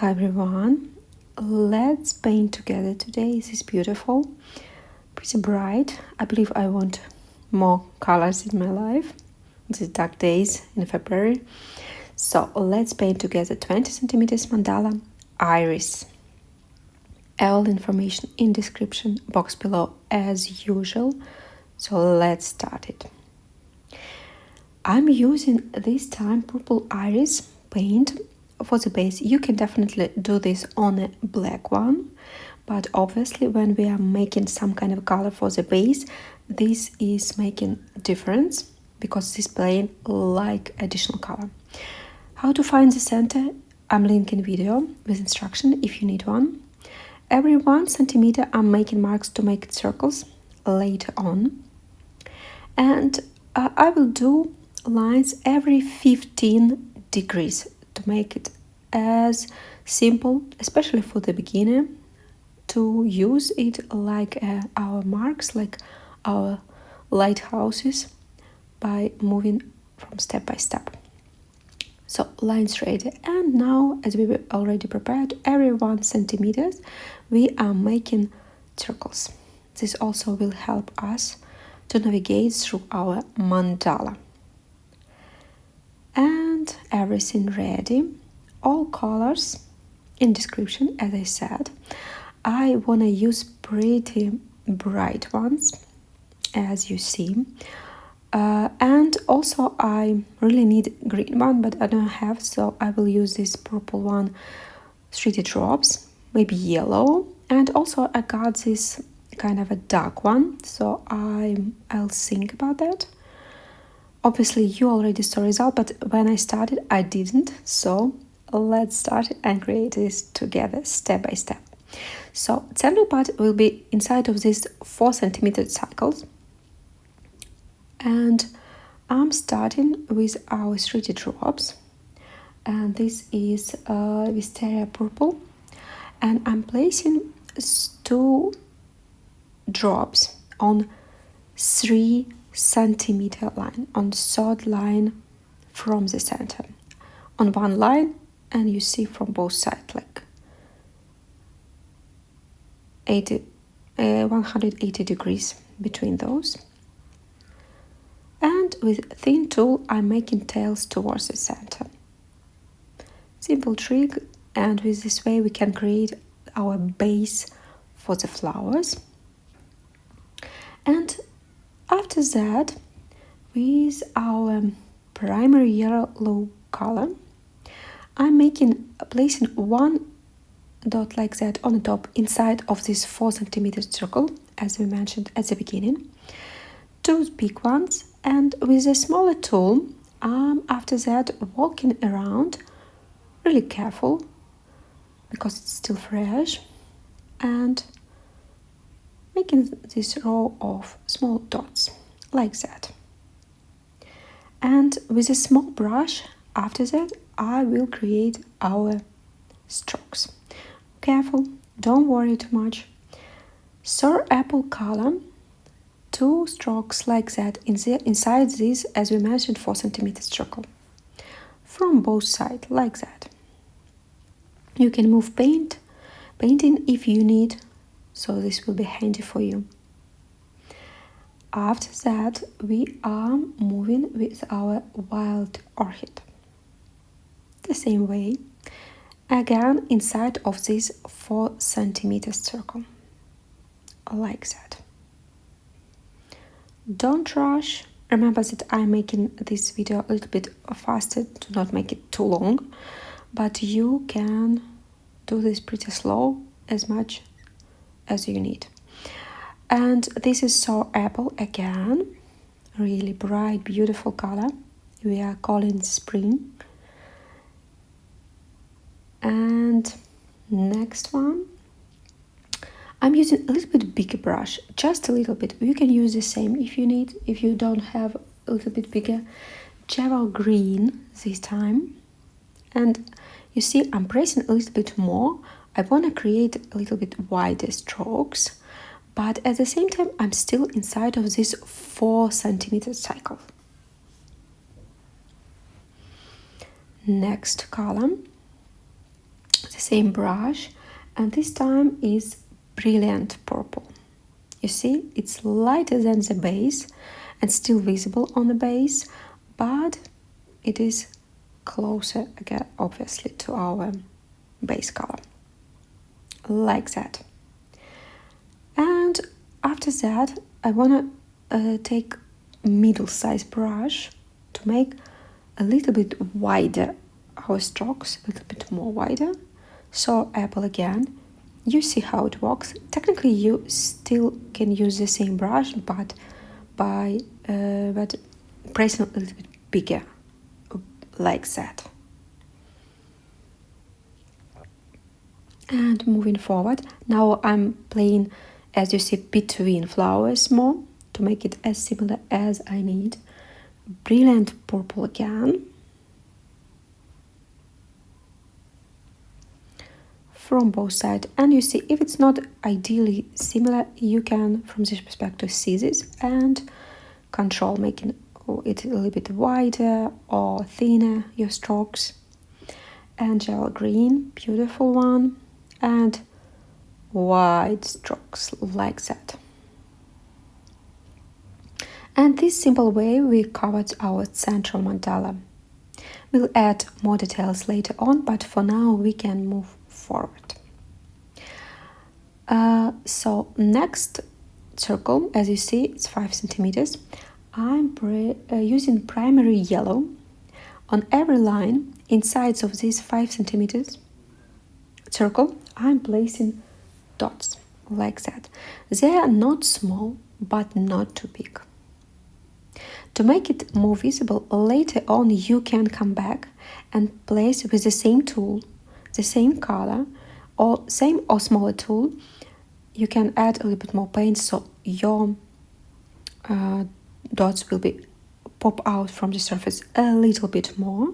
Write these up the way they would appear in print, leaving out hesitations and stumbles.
Hi everyone, let's paint together today. This is beautiful, pretty bright. I believe I want more colors in my life. These dark days in February. So let's paint together 20 centimeters mandala iris. All information in description box below as usual. So let's start it. I'm using this time purple iris paint for the base. You can definitely do this on a black one, but obviously when we are making some kind of color for the base, this is making difference because this playing like additional color. How to find the center? I'm linking video with instruction if you need one. Every 1 centimeter I'm making marks to make circles later on, and I will do lines every 15 degrees to make it as simple, especially for the beginner, to use it like our marks, like our lighthouses, by moving from step by step. So lines ready, and now as we were already prepared, every 1 centimeter we are making circles. This also will help us to navigate through our mandala. And everything ready, all colors in description. As I said, I want to use pretty bright ones, as you see, and also I really need green one, but I don't have, so I will use this purple one, 3D drops, maybe yellow, and also I got this kind of a dark one, so I'll think about that. Obviously, you already saw result, but when I started, I didn't. So let's start and create this together, step by step. So center part will be inside of these 4 centimeter cycles. And I'm starting with our 3D drops. And this is Wisteria purple. And I'm placing 2 drops on 3 centimeter line, on the third line from the center, on one line, and you see from both sides like 180 degrees between those. And with thin tool I'm making tails towards the center. Simple trick, and with this way we can create our base for the flowers. And after that, with our primary yellow color, I'm placing 1 dot like that on the top inside of this 4 centimeter circle, as we mentioned at the beginning. 2 big ones, and with a smaller tool, after that walking around, really careful because it's still fresh, and making this row of small dots like that. And with a small brush, after that, I will create our strokes. Careful, don't worry too much. Sir apple color, 2 strokes like that inside this, as we mentioned, 4 centimeter circle. From both sides, like that. You can move painting if you need, so this will be handy for you. After that, we are moving with our wild orchid. The same way, again inside of this 4 centimeter circle, like that. Don't rush. Remember that I'm making this video a little bit faster to not make it too long, but you can do this pretty slow, as much as you need. And this is so apple again, really bright, beautiful color. We are calling spring. And next one, I'm using a little bit bigger brush, just a little bit. You can use the same if you need, if you don't have a little bit bigger. Jewel green this time. And you see I'm pressing a little bit more. I want to create a little bit wider strokes, but at the same time I'm still inside of this 4 centimeter cycle. Next column, the Same brush, and this time is brilliant purple. You see, it's lighter than the base and still visible on the base, but it is closer again, obviously, to our base color, like that. And after that, I want to take middle-sized brush to make a little bit wider our strokes, a little bit more wider. So apple again, you see how it works. Technically you still can use the same brush, but by pressing a little bit bigger, like that. And moving forward, now I'm playing, as you see, between flowers more to make it as similar as I need. Brilliant purple again. From both sides, and you see, if it's not ideally similar, you can from this perspective see this and control making it a little bit wider or thinner, your strokes. And gel green, beautiful one, and wide strokes like that. And this simple way we covered our central mandala. We'll add more details later on, but for now we can move forward. So next circle, as you see, it's 5 centimeters. I'm using primary yellow on every line inside of this 5 centimeters circle. I'm placing dots like that. They are not small, but not too big. To make it more visible, later on you can come back and place with the same tool, the same color, or same or smaller tool. You can add a little bit more paint so your dots will be pop out from the surface a little bit more.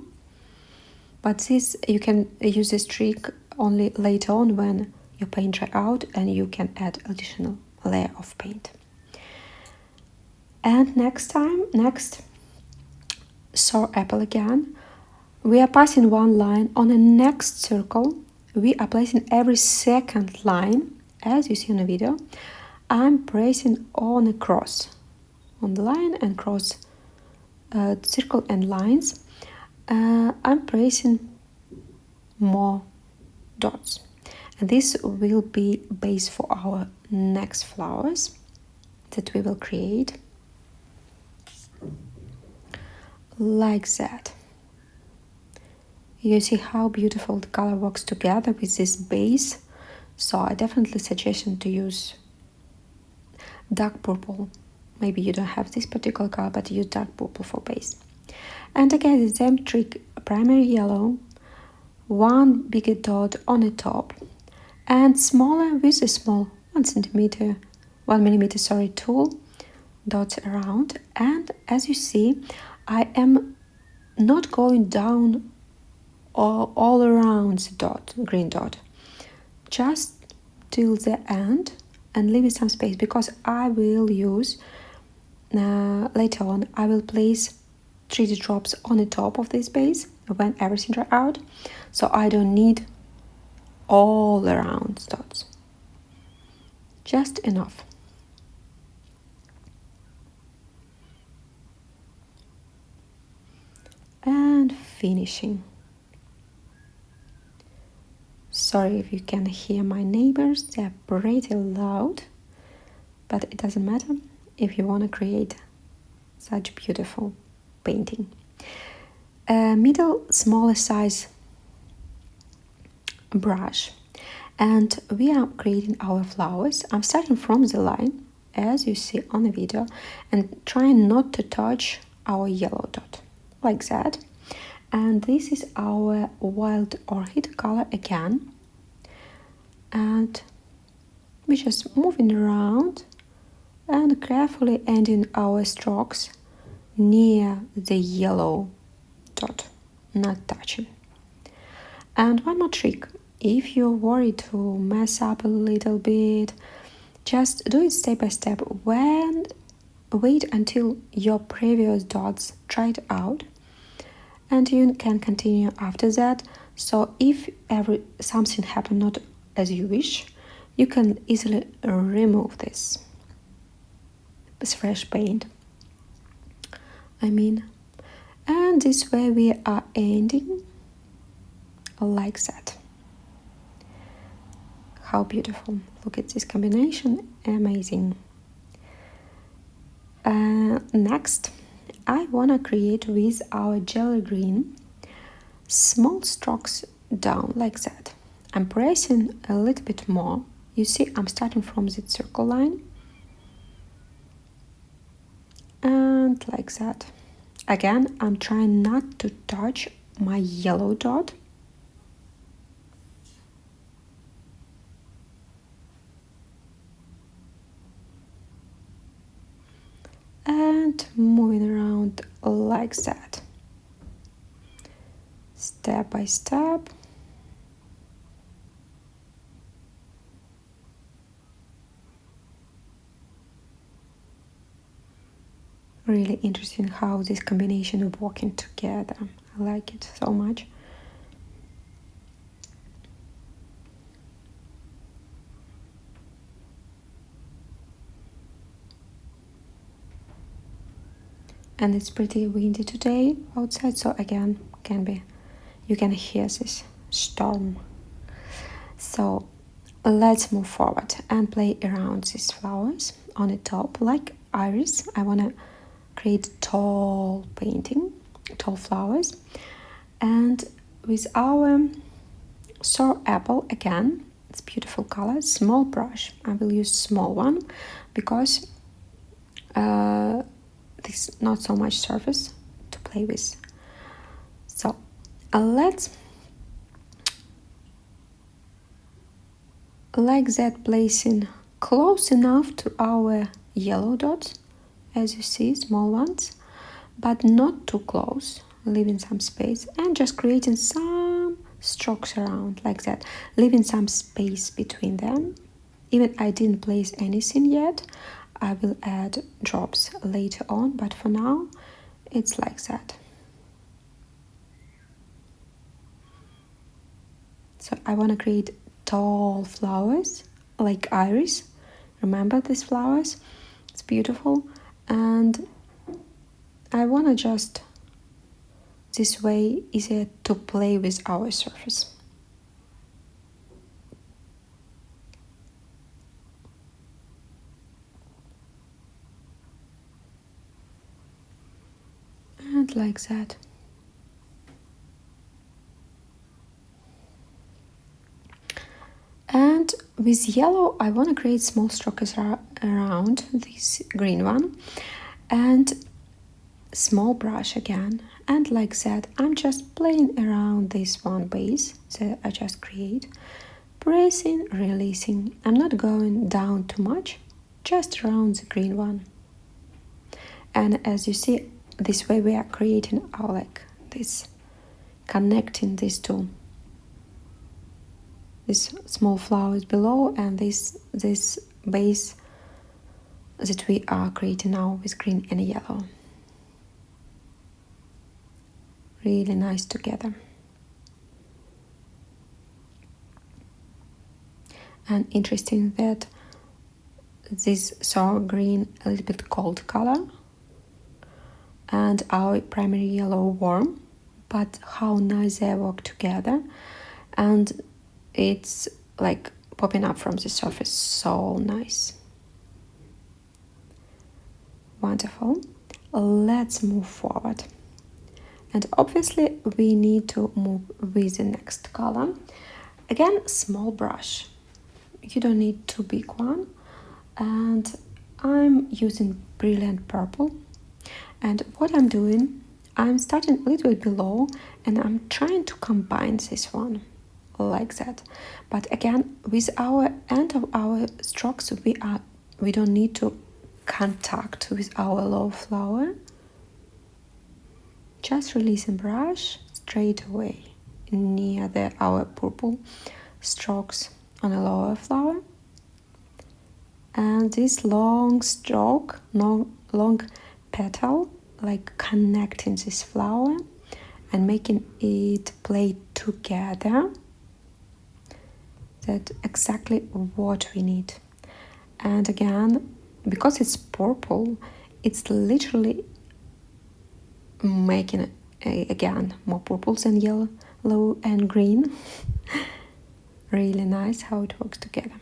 But this, you can use this trick only later on when your paint dry out and you can add additional layer of paint. And next, sour apple again. We are passing one line on the next circle. We are placing every second line, as you see in the video. I'm pressing on a cross on the line and cross circle and lines. I'm pressing more dots, and this will be base for our next flowers that we will create. Like that. You see how beautiful the color works together with this base. So I definitely suggest you to use dark purple. Maybe you don't have this particular color, but use dark purple for base. And again, the same trick, primary yellow, one bigger dot on the top, and smaller with a small 1 millimeter tool, dots around. And as you see, I am not going down all around the dot, green dot, just till the end and leaving some space, because I will use later on I will place 3D drops on the top of this base when everything dry out, so I don't need all around dots, just enough. And finishing. Sorry if you can hear my neighbors, they're pretty loud, but it doesn't matter if you want to create such beautiful painting. Middle smaller size brush, and we are creating our flowers. I'm starting from the line, as you see on the video, and trying not to touch our yellow dot, like that. And this is our wild orchid color again, and we're just moving around and carefully ending our strokes near the yellow dot, not touching. And one more trick, if you're worried to mess up a little bit, just do it step by step. Wait until your previous dots dried out, and you can continue after that. So if something happened not as you wish, you can easily remove this with fresh paint. And this way we are ending like that. How beautiful. Look at this combination, amazing. Next, I want to create with our jelly green small strokes down like that. I'm pressing a little bit more. You see, I'm starting from the circle line and like that. Again, I'm trying not to touch my yellow dot. And moving around like that, step by step. Really interesting how this combination is working together. I like it so much. And it's pretty windy today outside, so again, you can hear this storm. So let's move forward and play around these flowers on the top, like iris. I want to create tall flowers. And with our sour apple again, it's beautiful color, small brush. I will use small one because there's not so much surface to play with. So let's like that, placing close enough to our yellow dots, as you see, small ones, but not too close, leaving some space and just creating some strokes around like that, leaving some space between them. Even I didn't place anything yet. I will add drops later on, but for now it's like that. So I want to create tall flowers like iris. Remember these flowers? It's beautiful. And I want to just this way easier to play with our surface. And like that. And with yellow, I want to create small strokes around this green one. And small brush again. And like that, I'm just playing around this one base that I just create. Pressing, releasing. I'm not going down too much, just around the green one. And as you see, this way we are creating our like this, connecting these two. These small flowers below and this base that we are creating now with green and yellow. Really nice together. And interesting that this sour green a little bit cold color and our primary yellow warm, but how nice they work together. And it's like popping up from the surface, so nice. Wonderful. Let's move forward. And obviously we need to move with the next color. Again, small brush. You don't need too big one. And I'm using brilliant purple. And what I'm doing, I'm starting a little bit below and I'm trying to combine this one like that. But again, with our end of our strokes, we don't need to contact with our low flower. Just releasing brush straight away near our purple strokes on a lower flower. And this long stroke, long petal, like connecting this flower and making it play together. That's exactly what we need. And again, because it's purple, it's literally making again more purples and yellow and green. Really nice how it works together.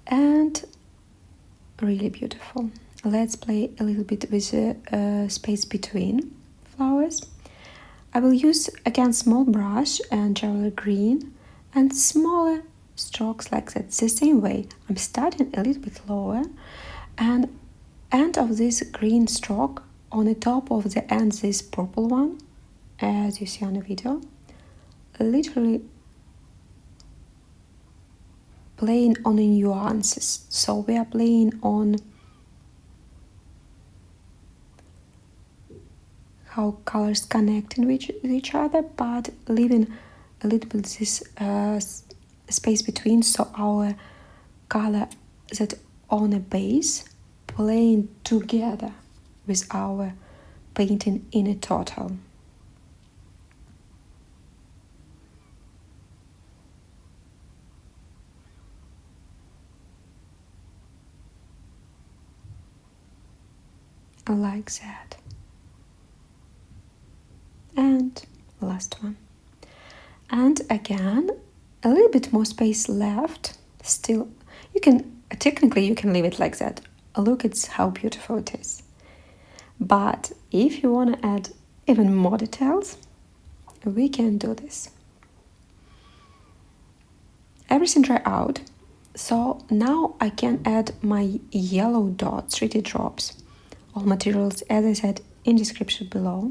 And really beautiful. Let's play a little bit with the space between flowers. I will use again small brush and jewelry green and smaller strokes like that. The same way I'm starting a little bit lower, and end of this green stroke on the top of the end, this purple one, as you see on the video, literally playing on the nuances. So we are playing on how colors connecting with each other, but leaving a little bit this space between, so our color that on a base playing together with our painting in a total. Like that. And last one. And again, a little bit more space left. Still, you can technically you can leave it like that. Look at how beautiful it is. But if you want to add even more details, we can do this. Everything dry out. So now I can add my yellow dots, 3D drops. All materials, as I said, in description below.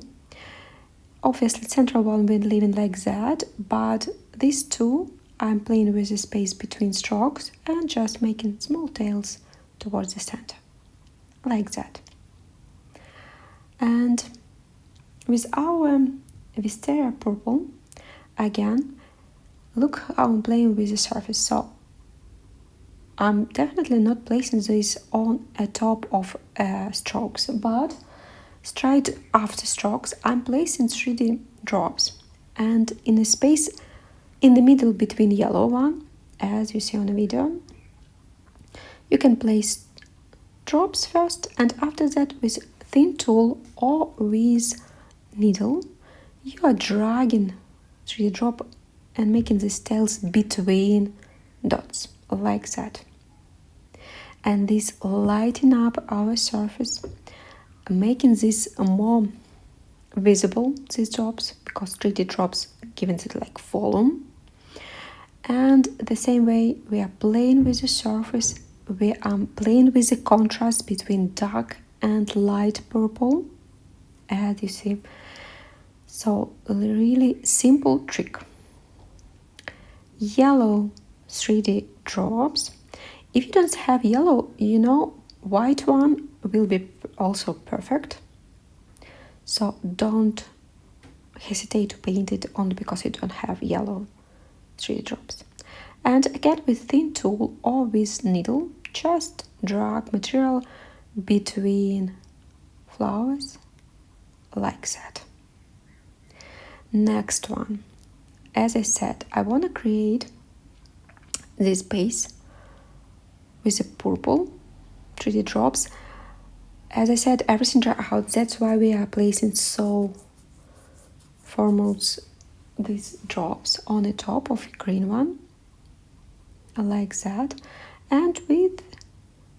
Obviously, central one we're leaving like that, but these two, I'm playing with the space between strokes and just making small tails towards the center, like that. And with our Wisteria purple, again, look how I'm playing with the surface. So I'm definitely not placing this on a top of strokes, but straight after strokes I'm placing 3D drops, and in a space in the middle between yellow one, as you see on the video, you can place drops first, and after that with thin tool or with needle you are dragging 3D drop and making these tails between dots like that. And this lighting up our surface, making this more visible, these drops, because 3D drops giving it like volume. And the same way we are playing with the surface, we are playing with the contrast between dark and light purple, as you see. So a really simple trick. Yellow 3D drops. If you don't have yellow, white one will be also perfect. So don't hesitate to paint it only because you don't have yellow 3D drops. And again, with thin tool or with needle, just drag material between flowers like that. Next one. As I said, I want to create this base with the purple 3D drops. As I said, everything dry out. That's why we are placing so foremost these drops on the top of the green one, like that. And with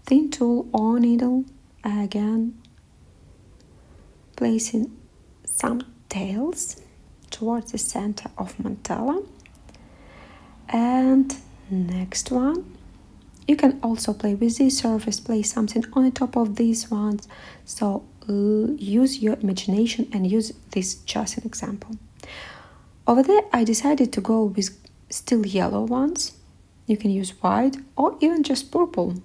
thin tool or needle, again placing some tails towards the center of Mandala. And next one, you can also play with this surface, place something on the top of these ones. So use your imagination and use this just an example. Over there, I decided to go with still yellow ones. You can use white or even just purple.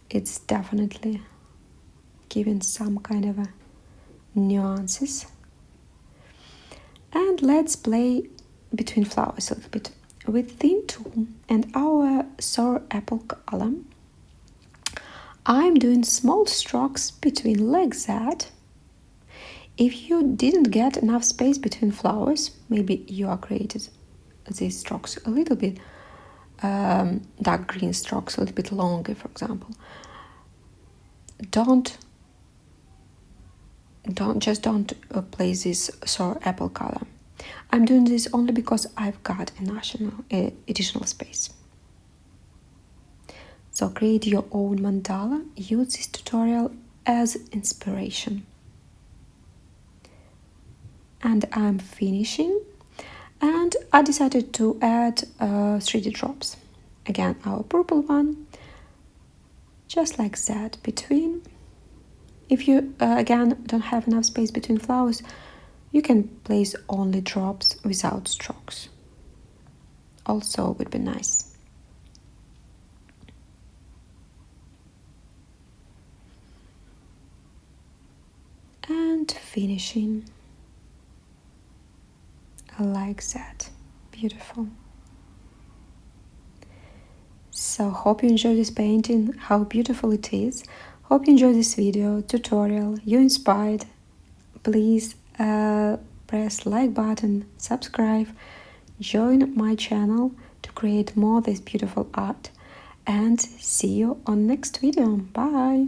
It's definitely giving some kind of a nuances. And let's play between flowers a little bit with thin tool and our sour apple color. I'm doing small strokes between like that. If you didn't get enough space between flowers, maybe you are created these strokes a little bit dark green strokes, a little bit longer, for example. Don't place this sour apple color. I'm doing this only because I've got additional space. So create your own mandala. Use this tutorial as inspiration. And I'm finishing, and I decided to add 3D drops. Again, our purple one, just like that between. If you again don't have enough space between flowers, you can place only drops without strokes. Also would be nice. And finishing like that. Beautiful. So hope you enjoy this painting, how beautiful it is. Hope you enjoy this video, tutorial, you inspired. Please press like button, subscribe, join my channel to create more this beautiful art, and see you on next video. Bye!